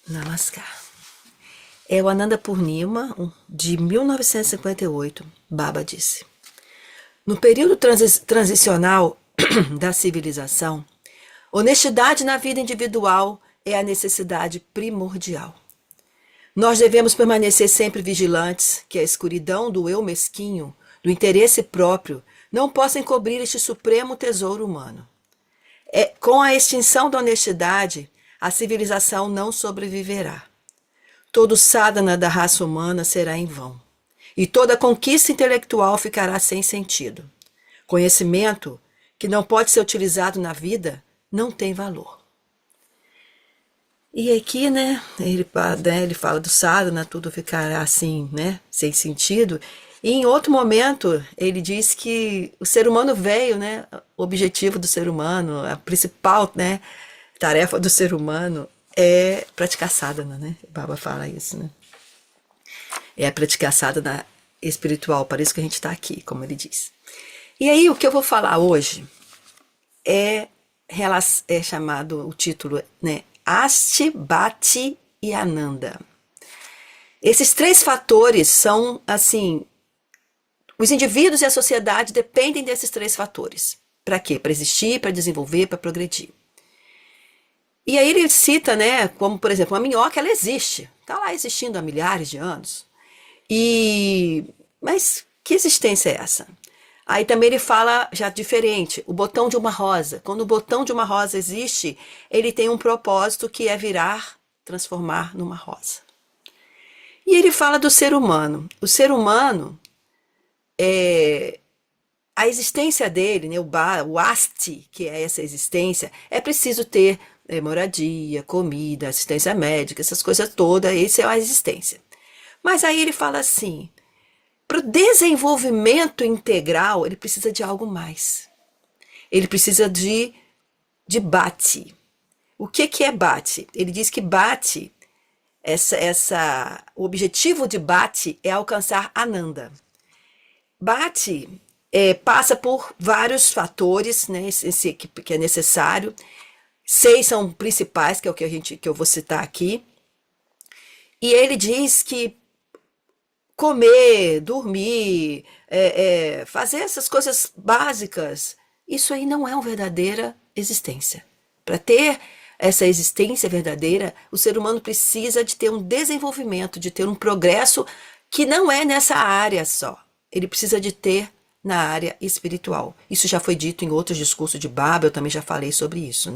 Namaskar. É o Ananda Purnima, de 1958, Baba disse. No período transicional da civilização, honestidade na vida individual é a necessidade primordial. Nós devemos permanecer sempre vigilantes que a escuridão do eu mesquinho, do interesse próprio, não possa encobrir este supremo tesouro humano. Com a extinção da honestidade, a civilização não sobreviverá. Todo sadhana da raça humana será em vão, e toda conquista intelectual ficará sem sentido. Conhecimento que não pode ser utilizado na vida não tem valor. E aqui, ele fala do sadhana, tudo ficará assim, sem sentido. E em outro momento, ele diz que o ser humano veio, o objetivo do ser humano, a principal, tarefa do ser humano é praticar sadhana, O Baba fala isso, É praticar sadhana espiritual, para isso que a gente está aqui, como ele diz. E aí, o que eu vou falar hoje é chamado, o título, Asti, Bhati e Ananda. Esses três fatores são, assim, os indivíduos e a sociedade dependem desses três fatores. Para quê? Para existir, para desenvolver, para progredir. E aí ele cita, como por exemplo, a minhoca, ela existe. Está lá existindo há milhares de anos. Mas que existência é essa? Aí também ele fala já diferente, o botão de uma rosa. Quando o botão de uma rosa existe, ele tem um propósito que é virar, transformar numa rosa. E ele fala do ser humano. O ser humano, a existência dele, o asti, que é essa existência, é preciso ter moradia, comida, assistência médica, essas coisas todas, isso é a existência. Mas aí ele fala assim, para o desenvolvimento integral, ele precisa de algo mais. Ele precisa de bhati. O que é bhati? Ele diz que bhati, o objetivo de bhati é alcançar Ananda. Bhati passa por vários fatores, que é necessário. 6 são principais, que é o que eu vou citar aqui. E ele diz que comer, dormir, fazer essas coisas básicas, isso aí não é uma verdadeira existência. Para ter essa existência verdadeira, o ser humano precisa de ter um desenvolvimento, de ter um progresso que não é nessa área só. Ele precisa de ter na área espiritual. Isso já foi dito em outros discursos de Baba, eu também já falei sobre isso,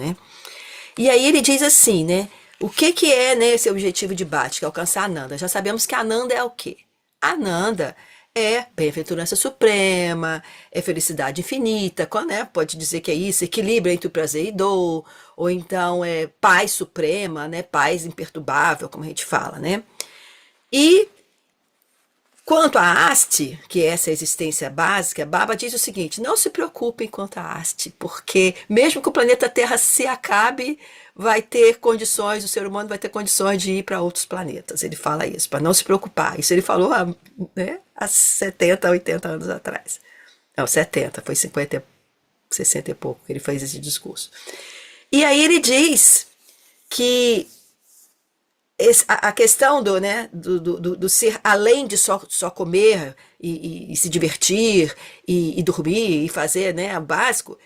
E aí ele diz assim, o que é, esse objetivo de Bhati, que é alcançar Ananda? Já sabemos que Ananda é o quê? Ananda é bem-aventurança suprema, é felicidade infinita, pode dizer que é isso, equilíbrio entre o prazer e dor, ou então é paz suprema, paz imperturbável, como a gente fala, E quanto à haste, que é essa existência básica, Baba diz o seguinte, não se preocupem quanto à haste, porque mesmo que o planeta Terra se acabe, vai ter condições, o ser humano vai ter condições de ir para outros planetas. Ele fala isso, para não se preocupar. Isso ele falou há 70, 80 anos atrás. Não, 70, foi 50, 60 e pouco que ele fez esse discurso. E aí ele diz que a questão do ser além de só comer e se divertir e dormir e fazer o básico,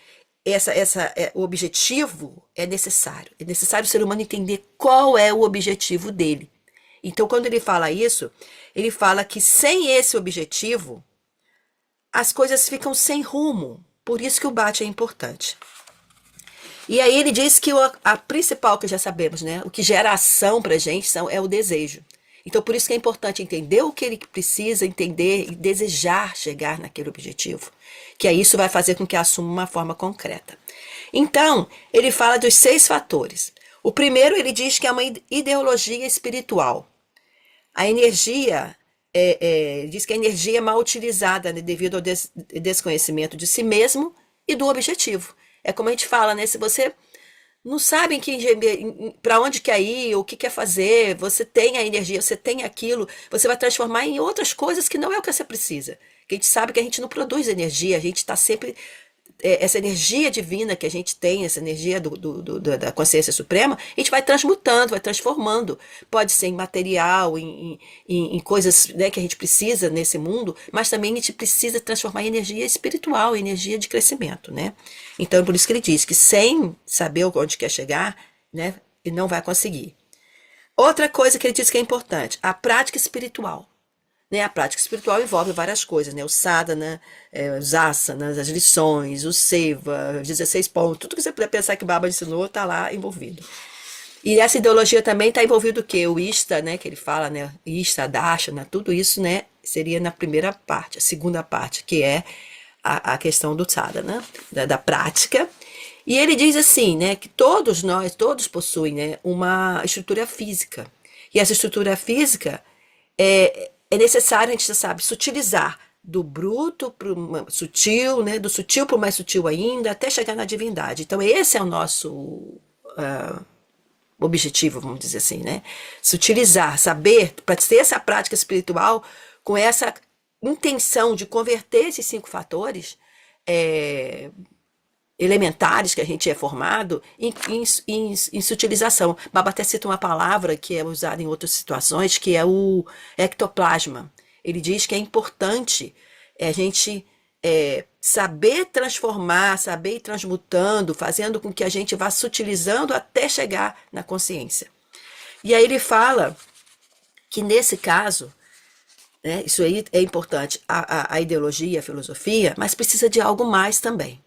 o objetivo é necessário. É necessário o ser humano entender qual é o objetivo dele. Então, quando ele fala isso, ele fala que sem esse objetivo, as coisas ficam sem rumo. Por isso que o bhati é importante. E aí ele diz que a principal, que já sabemos, o que gera ação pra gente é o desejo. Então por isso que é importante entender o que ele precisa, entender e desejar chegar naquele objetivo. Que aí isso vai fazer com que assuma uma forma concreta. Então, ele fala dos 6 fatores. O primeiro, ele diz que é uma ideologia espiritual. A energia, diz que a energia é mal utilizada devido ao desconhecimento de si mesmo e do objetivo. É como a gente fala, se você não sabe para onde quer ir, o que quer fazer, você tem a energia, você tem aquilo, você vai transformar em outras coisas que não é o que você precisa. Porque a gente sabe que a gente não produz energia, a gente está sempre essa energia divina que a gente tem, essa energia da consciência suprema, a gente vai transmutando, vai transformando. Pode ser em material, em coisas, né, que a gente precisa nesse mundo, mas também a gente precisa transformar em energia espiritual, energia de crescimento, né? Então, é por isso que ele diz que sem saber onde quer chegar, né, ele não vai conseguir. Outra coisa que ele diz que é importante, a prática espiritual. Né? A prática espiritual envolve várias coisas, né? O sadhana, os asanas, as lições, o seva, os 16 pontos, tudo que você puder pensar que Baba ensinou está lá envolvido. E essa ideologia também está envolvido o quê? O Ista, né? Que ele fala, né? Ista, Dashana, tudo isso, né? Seria na primeira parte. A segunda parte, que é a questão do sadhana, da prática. E ele diz assim, né? Que todos possuem, né, uma estrutura física. E essa estrutura física é necessário, a gente já sabe, sutilizar do bruto para o sutil, né, do sutil para o mais sutil ainda, até chegar na divindade. Então, esse é o nosso objetivo, vamos dizer assim, né? Sutilizar, saber, para ter essa prática espiritual com essa intenção de converter esses 5 fatores elementares que a gente é formado em sutilização. Baba até cita uma palavra que é usada em outras situações, que é o ectoplasma. Ele diz que é importante a gente saber transformar, saber ir transmutando, fazendo com que a gente vá sutilizando até chegar na consciência. E aí ele fala que nesse caso, né, isso aí é importante, a ideologia, a filosofia, mas precisa de algo mais também.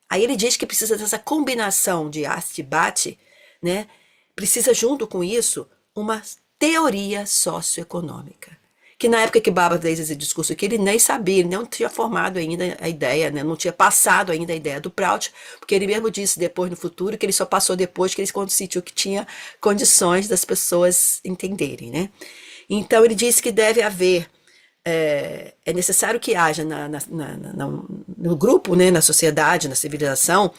Aí ele diz que precisa dessa combinação de arte e bate, né? Precisa junto com isso uma teoria socioeconômica. Que na época que Baba fez esse discurso aqui, ele nem sabia, ele não tinha formado ainda a ideia, né? Não tinha passado ainda a ideia do Prout, porque ele mesmo disse depois no futuro que ele só passou depois que ele sentiu que tinha condições das pessoas entenderem, né? Então ele disse que deve haver é necessário que haja no grupo, né, na sociedade, na civilização,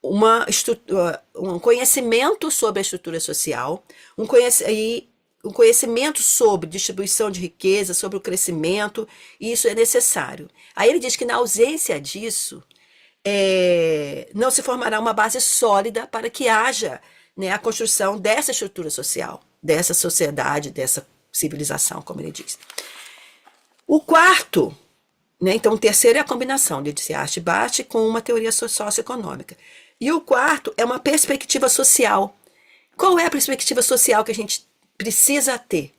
um conhecimento sobre a estrutura social, um conhecimento sobre distribuição de riqueza, sobre o crescimento, e isso é necessário. Aí ele diz que na ausência disso, não se formará uma base sólida para que haja, né, a construção dessa estrutura social, dessa sociedade, dessa civilização, como ele diz. O quarto, né, então o terceiro é a combinação de arte e bate com uma teoria socioeconômica. E o quarto é uma perspectiva social. Qual é a perspectiva social que a gente precisa ter?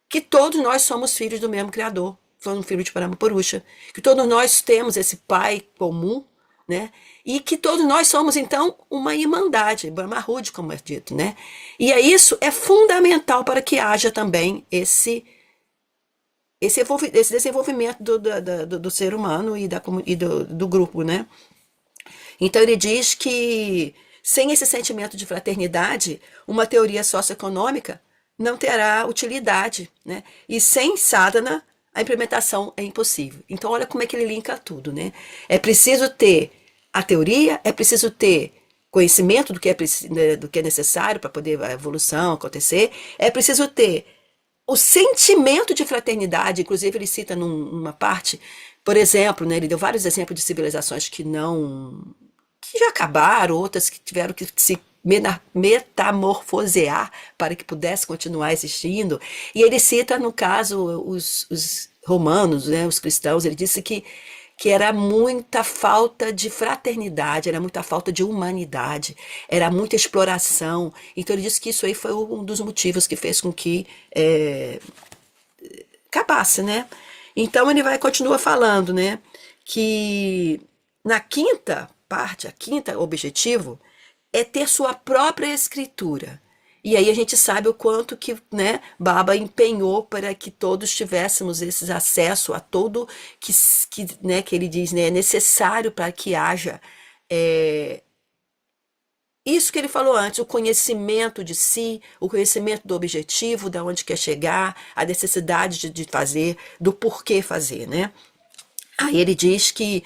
Que todos nós somos filhos do mesmo Criador, somos filhos de Paramapurusha, que todos nós temos esse pai comum, né? E que todos nós somos, então, uma irmandade, Brahmarud, como é dito, né? E isso é fundamental para que haja também esse desenvolvimento do ser humano e do grupo, né? Então ele diz que sem esse sentimento de fraternidade, uma teoria socioeconômica não terá utilidade, né? E sem sadhana, a implementação é impossível. Então olha como é que ele linka tudo, né? É preciso ter a teoria, é preciso ter conhecimento do que é necessário para poder a evolução acontecer, é preciso ter o sentimento de fraternidade. Inclusive ele cita numa parte, por exemplo, né, ele deu vários exemplos de civilizações que já acabaram, outras que tiveram que se metamorfosear para que pudesse continuar existindo. E ele cita, no caso, os romanos, né, os cristãos. Ele disse que era muita falta de fraternidade, era muita falta de humanidade, era muita exploração. Então ele disse que isso aí foi um dos motivos que fez com que acabasse, né? Então ele continua falando, né, que na quinta parte, a quinta objetivo é ter sua própria escritura. E aí a gente sabe o quanto que, né, Baba empenhou para que todos tivéssemos esse acesso a todo né, que ele diz, né, é necessário para que haja isso que ele falou antes, o conhecimento de si, o conhecimento do objetivo, de onde quer chegar, a necessidade de fazer, do porquê fazer, né? Aí ele diz que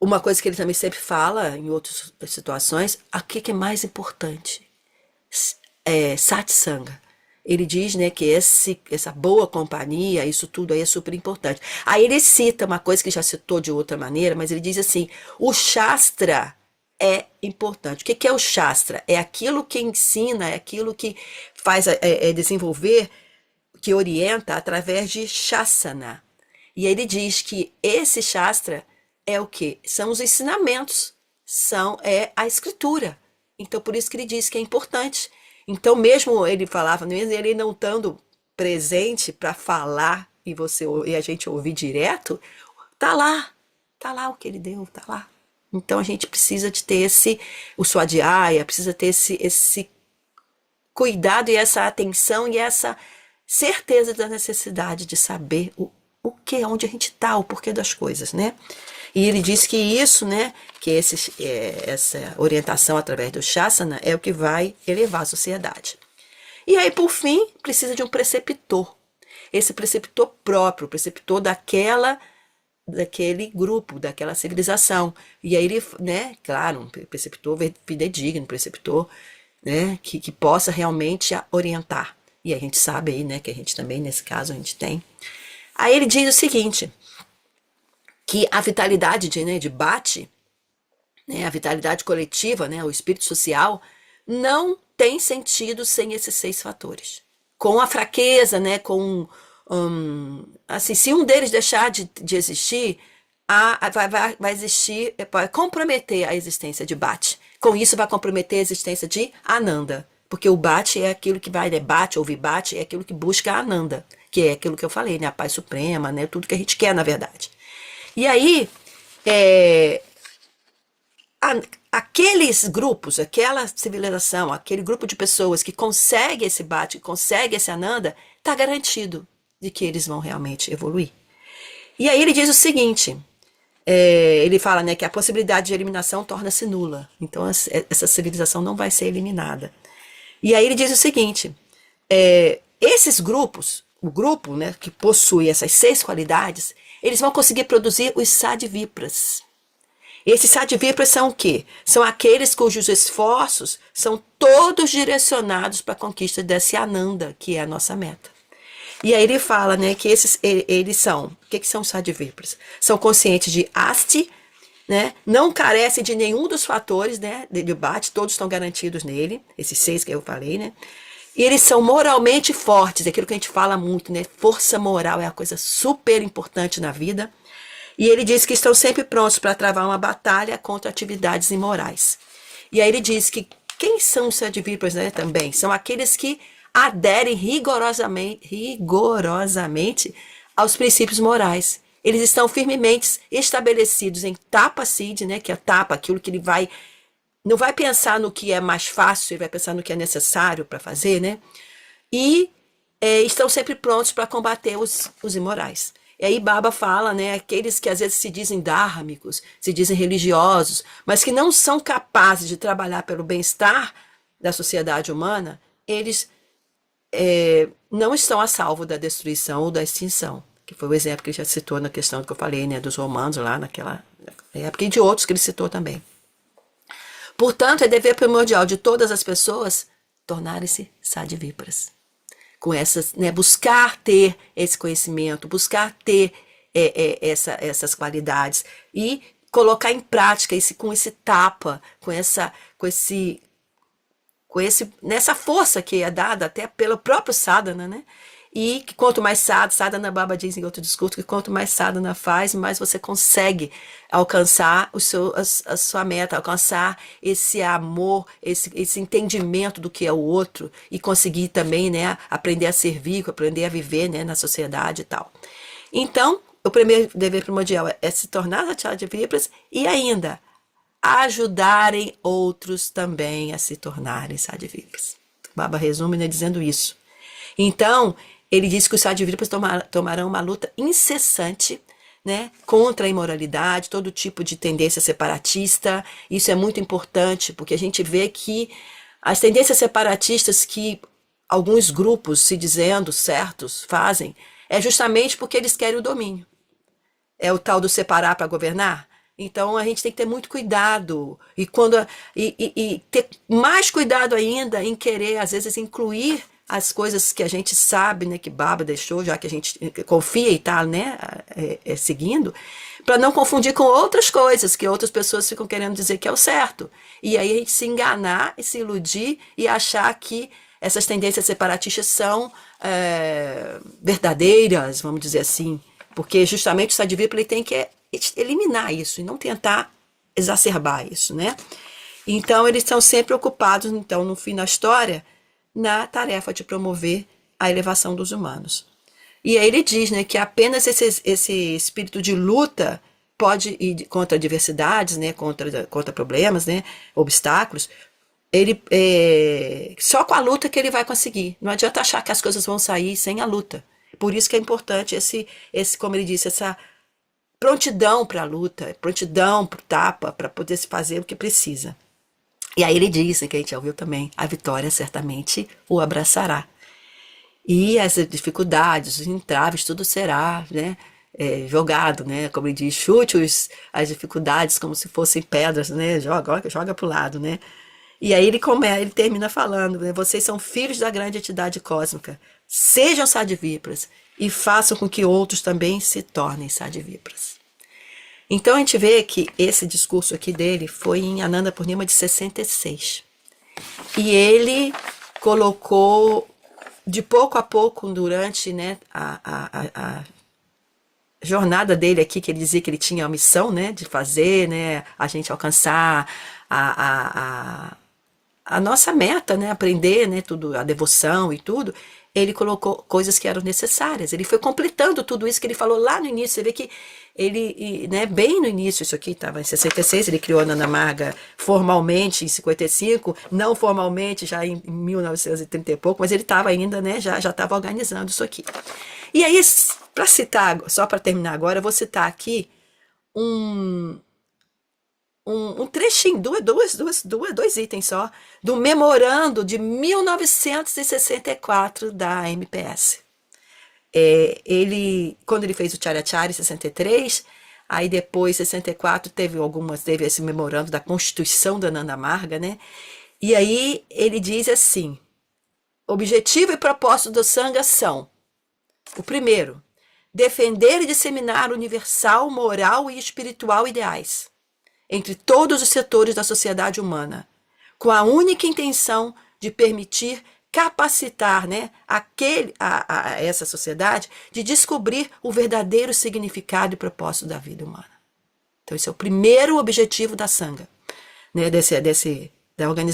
uma coisa que ele também sempre fala em outras situações, o que é mais importante? Satsanga. ele diz, né, que essa boa companhia, isso tudo aí é super importante. Aí ele cita uma coisa que já citou de outra maneira, mas ele diz assim: o Shastra é importante. O que que é o Shastra? É aquilo que ensina, é aquilo que faz desenvolver, que orienta através de Shasana. E aí ele diz que esse Shastra é o quê? São os ensinamentos, é a escritura. Então, por isso que ele diz que é importante. Então, mesmo ele falava, mesmo ele não estando presente para falar e a gente ouvir direto, tá lá o que ele deu, tá lá. Então, a gente precisa de ter o Swadhyaya, precisa ter esse cuidado e essa atenção e essa certeza da necessidade de saber o que, onde a gente está, o porquê das coisas, né? E ele diz que isso, né, que essa orientação através do Shasana é o que vai elevar a sociedade. E aí, por fim, precisa de um preceptor. Esse preceptor próprio, o preceptor daquele grupo, daquela civilização. E aí ele, né, claro, um preceptor fidedigno, um preceptor, né, que possa realmente orientar. E a gente sabe aí, né, que a gente também, nesse caso, a gente tem. Aí ele diz o seguinte, que a vitalidade de Bhatti, né, a vitalidade coletiva, né, o espírito social, não tem sentido sem esses 6 fatores. Com a fraqueza, né, assim, se um deles deixar de existir, vai existir, vai comprometer a existência de Bhatti. Com isso vai comprometer a existência de Ananda. Porque o Bhatti é aquilo que vai, né, Bhatti ou Vibhati é aquilo que busca a Ananda, que é aquilo que eu falei, né, a paz suprema, né, tudo que a gente quer, na verdade. E aí, aqueles grupos, aquela civilização, aquele grupo de pessoas que consegue esse Bhatti, consegue esse Ananda, está garantido de que eles vão realmente evoluir. E aí ele diz o seguinte, ele fala, né, que a possibilidade de eliminação torna-se nula. Então essa civilização não vai ser eliminada. E aí ele diz o seguinte, esses grupos, o grupo, né, que possui essas 6 qualidades, eles vão conseguir produzir os Sadvipras. Esses Sadvipras são o quê? São aqueles cujos esforços são todos direcionados para a conquista desse Ananda, que é a nossa meta. E aí ele fala, né, que eles são, o que são os Sadvipras? São conscientes de Asti, né, não carecem de nenhum dos fatores, né, de Bhatti, todos estão garantidos nele, esses 6 que eu falei, né? E eles são moralmente fortes, aquilo que a gente fala muito, né? Força moral é a coisa super importante na vida. E ele diz que estão sempre prontos para travar uma batalha contra atividades imorais. E aí ele diz que quem são os Sadvipras, né, também? São aqueles que aderem rigorosamente aos princípios morais. Eles estão firmemente estabelecidos em Tapa-Siddhi, né, que é tapa, aquilo que ele não vai pensar no que é mais fácil, ele vai pensar no que é necessário para fazer, né? E estão sempre prontos para combater os imorais. E aí Baba fala, né, aqueles que às vezes se dizem dhármicos, se dizem religiosos, mas que não são capazes de trabalhar pelo bem-estar da sociedade humana, eles não estão a salvo da destruição ou da extinção, que foi o exemplo que ele já citou na questão que eu falei, né, dos romanos lá naquela época e de outros que ele citou também. Portanto, é dever primordial de todas as pessoas tornarem-se Sadvipras. Com essas, né, buscar ter esse conhecimento, buscar ter essas qualidades e colocar em prática com esse tapa, nessa força que é dada até pelo próprio sadhana, né? E que quanto mais sadhana, Baba diz em outro discurso, que quanto mais sadhana faz, mais você consegue alcançar a sua meta, alcançar esse amor, esse entendimento do que é o outro e conseguir também, né, aprender a servir, aprender a viver, né, na sociedade e tal. Então, o primeiro dever primordial é se tornar Sadvipras e ainda ajudarem outros também a se tornarem Sadvipras. Baba resume, né, dizendo isso. Então, ele diz que os Sadvipras tomarão uma luta incessante, né, contra a imoralidade, todo tipo de tendência separatista. Isso é muito importante, porque a gente vê que as tendências separatistas que alguns grupos, se dizendo certos, fazem, é justamente porque eles querem o domínio. É o tal do separar para governar. Então a gente tem que ter muito cuidado e ter mais cuidado ainda em querer, às vezes, incluir as coisas que a gente sabe, né, que Baba deixou, já que a gente confia e tá, né, seguindo, para não confundir com outras coisas que outras pessoas ficam querendo dizer que é o certo. E aí a gente se enganar e se iludir e achar que essas tendências separatistas são verdadeiras, vamos dizer assim, porque justamente o Sadhvipra ele tem que eliminar isso e não tentar exacerbar isso, né? Então eles estão sempre ocupados, então, no fim da história, na tarefa de promover a elevação dos humanos. E aí ele diz, né, que apenas esse espírito de luta pode ir contra adversidades, né, contra problemas, né, obstáculos. Ele só com a luta que ele vai conseguir. Não adianta achar que as coisas vão sair sem a luta. Por isso que é importante como ele disse, essa prontidão para a luta, prontidão para o tapa, para poder se fazer o que precisa. E aí ele diz, que a gente já ouviu também, a vitória certamente o abraçará. E as dificuldades, os entraves, tudo será, né, jogado, né, como ele diz, chute as dificuldades como se fossem pedras, né, joga para o lado, né. E aí ele termina falando, né, vocês são filhos da grande entidade cósmica, sejam sadhvipras e façam com que outros também se tornem sadhvipras. Então a gente vê que esse discurso aqui dele foi em Ananda Purnima de 66. E ele colocou de pouco a pouco durante, né, a jornada dele aqui, que ele dizia que ele tinha a missão, né, de fazer, né, a gente alcançar a nossa meta, né, aprender, né, tudo, a devoção e tudo. Ele colocou coisas que eram necessárias. Ele foi completando tudo isso que ele falou lá no início. Você vê que ele, né, bem no início, isso aqui estava em 66, ele criou a Ananda Marga formalmente em 55, não formalmente já em 1930 e pouco, mas ele estava ainda, né, já estava organizando isso aqui. E aí, para citar, só para terminar agora, eu vou citar aqui um trechinho, dois itens só, do memorando de 1964 da MPS. Quando ele fez o Charya-Chara em 63, aí depois, em 64, teve esse memorando da Constituição da Ananda Marga, né? E aí ele diz assim, objetivo e propósito do Sangha são, o primeiro, defender e disseminar universal, moral e espiritual ideais entre todos os setores da sociedade humana, com a única intenção de permitir capacitar, né, essa sociedade de descobrir o verdadeiro significado e propósito da vida humana. Então esse é o primeiro objetivo da Sangha, né,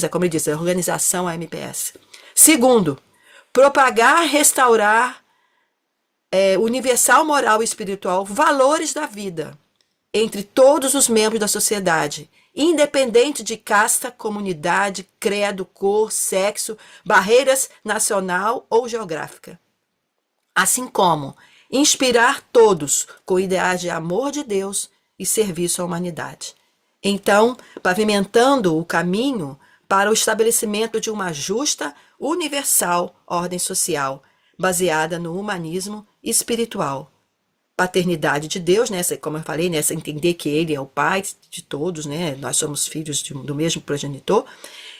como ele diz, da organização AMPS. Segundo, propagar, restaurar universal, moral e espiritual, valores da vida entre todos os membros da sociedade, independente de casta, comunidade, credo, cor, sexo, barreiras nacional ou geográfica. Assim como inspirar todos com ideais de amor de Deus e serviço à humanidade. Então, pavimentando o caminho para o estabelecimento de uma justa, universal ordem social, baseada no humanismo espiritual. Paternidade de Deus, né? Como eu falei, nessa entender que Ele é o Pai de todos, né? Nós somos filhos do mesmo progenitor,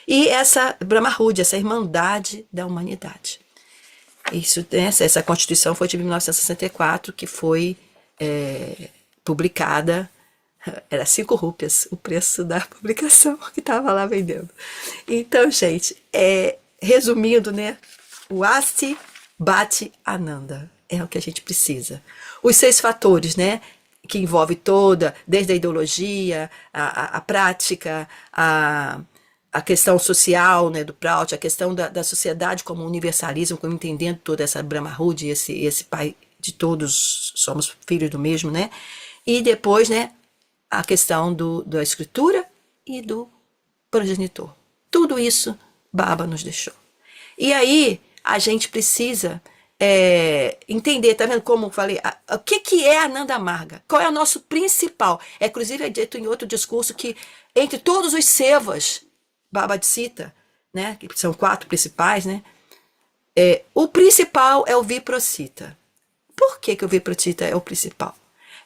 e essa Brahma-Hudya, essa irmandade da humanidade. Essa Constituição foi de 1964, que foi publicada, era 5 rúpias o preço da publicação que estava lá vendendo. Então, gente, resumindo, né? O Asti Bhati Ananda é o que a gente precisa. Os 6 fatores, né, que envolve desde a ideologia, a prática, a questão social, né, do Prout, a questão da sociedade como universalismo, como entendendo toda essa Brahma-Hudya, esse pai de todos, somos filhos do mesmo, né, e depois, né, a questão da escritura e do progenitor. Tudo isso Baba nos deixou. E aí a gente precisa entender, tá vendo como eu falei, o que é a Ananda Marga? Qual é o nosso principal? Inclusive é dito em outro discurso que entre todos os sevas, Baba cita, né, que são 4 principais, né, o principal é o Viprocita. Por que o Viprocita é o principal?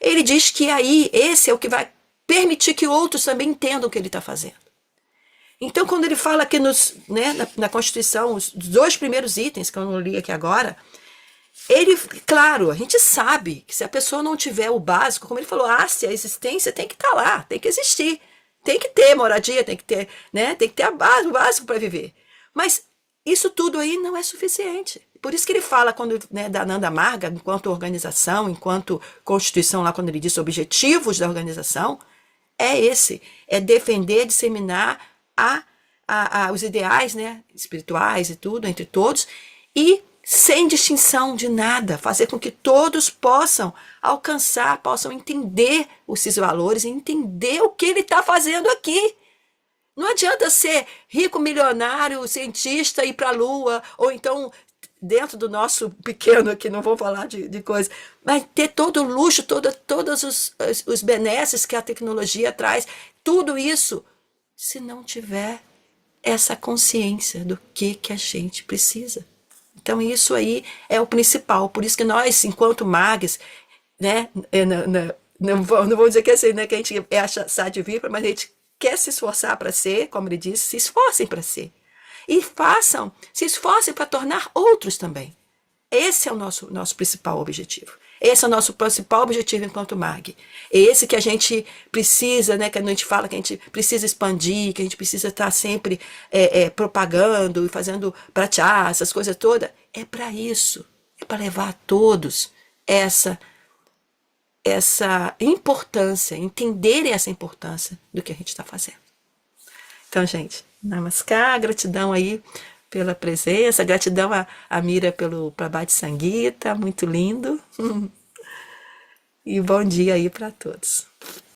Ele diz que aí esse é o que vai permitir que outros também entendam o que ele está fazendo. Então, quando ele fala que né, na Constituição, os dois primeiros itens que eu não li aqui agora, ele, claro, a gente sabe que se a pessoa não tiver o básico, como ele falou, se a existência tem que estar lá, tem que existir, tem que ter moradia, tem que ter, né, tem que ter o básico para viver. Mas isso tudo aí não é suficiente. Por isso que ele fala, quando, né, da Nanda Marga, enquanto organização, enquanto Constituição, lá quando ele diz objetivos da organização, é esse, é defender, disseminar os ideais, né, espirituais e tudo, entre todos, e sem distinção de nada, fazer com que todos possam alcançar, possam entender esses valores, entender o que ele está fazendo aqui. Não adianta ser rico, milionário, cientista, ir para a Lua, ou então, dentro do nosso pequeno aqui, não vou falar de coisa, mas ter todo o luxo, todos os benesses que a tecnologia traz, tudo isso, se não tiver essa consciência do que a gente precisa. Então isso aí é o principal, por isso que nós, enquanto mags, né, não vou dizer que é assim, né, que a gente é achar de vir, mas a gente quer se esforçar para ser, como ele disse, se esforcem para ser. E se esforcem para tornar outros também. Esse é o nosso principal objetivo. Esse é o nosso principal objetivo enquanto MAG. É esse que a gente precisa, né, que a gente fala que a gente precisa expandir, que a gente precisa estar sempre propagando e fazendo praticar, essas coisas todas. É para isso. É para levar a todos essa importância, entenderem essa importância do que a gente está fazendo. Então, gente, namaskar, gratidão aí pela presença, gratidão a Mira pelo Prabhat Sangita, muito lindo. E bom dia aí para todos.